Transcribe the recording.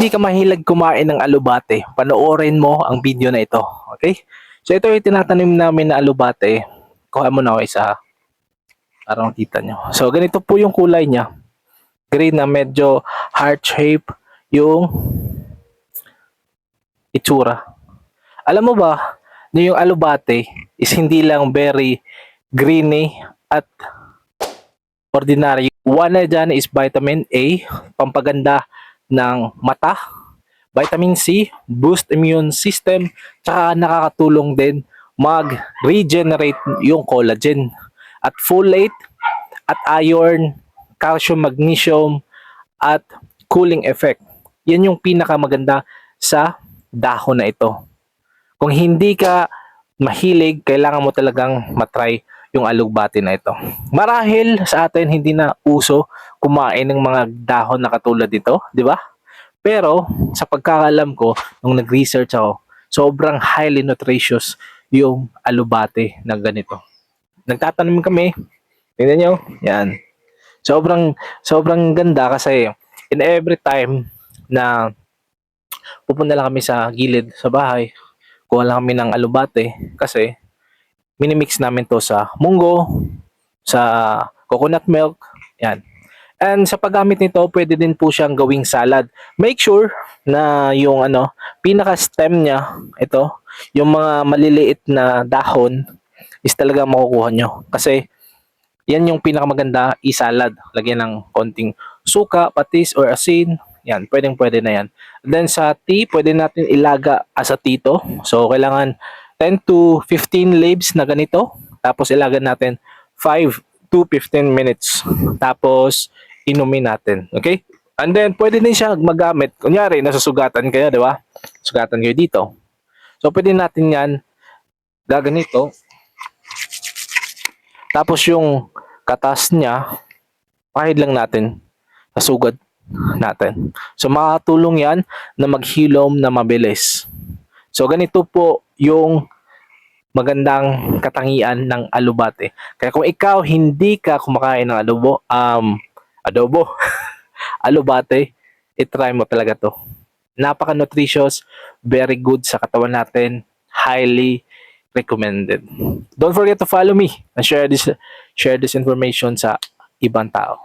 Hindi ka mahilig kumain ng alubate, panoorin mo ang video na ito. Okay? So ito yung tinatanim namin na alubate. Kuha mo na ako isa para makita nyo. So ganito po yung kulay niya. Green na medyo heart shape yung itsura. Alam mo ba na yung alubate is hindi lang very greeny at ordinary. One na dyan is vitamin A, pampaganda ng mata. Vitamin C, boost immune system, tsaka nakakatulong din mag-regenerate yung collagen. At folate, at iron, calcium, magnesium, at cooling effect. Yan yung pinakamaganda sa dahon na ito. Kung hindi ka mahilig, kailangan mo talagang matry yung alugbati na ito. Marahil sa atin hindi na uso kumain ng mga dahon na katulad nito, di ba? Pero sa pagkakalam ko, nung nag-research ako, sobrang highly nutritious yung alubate na ganito. Nagtatanim kami, tingnan nyo, yan. Sobrang ganda kasi in every time na pupunta lang kami sa gilid sa bahay, kuha lang kami ng alubate kasi minimix namin to sa munggo, sa coconut milk, yan. And sa paggamit nito, pwede din po siyang gawing salad. Make sure na yung pinaka-stem niya, ito, yung mga maliliit na dahon is talaga makukuha nyo. Kasi yan yung pinakamaganda i-salad. Lagyan ng konting suka, patis, or asin. Yan, pwedeng-pwede na yan. Then sa tea, pwede natin ilaga as a tito. So kailangan 10 to 15 leaves na ganito. Tapos ilaga natin 5 to 15 minutes. Tapos inumin natin. Okay? And then, pwede din siya magamit. Kunyari, nasusugatan kayo, di ba? Sugatan kayo dito. So, pwede natin yan gaganito. Tapos, yung katas niya, pahid lang natin sa sugat natin. So, makakatulong yan na maghilom na mabilis. So, ganito po yung magandang katangian ng alubate. Kaya kung ikaw hindi ka kumakain ng adobo, alubate, itry mo talaga to. Napaka-nutritious, very good sa katawan natin, highly recommended. Don't forget to follow me and share this information sa ibang tao.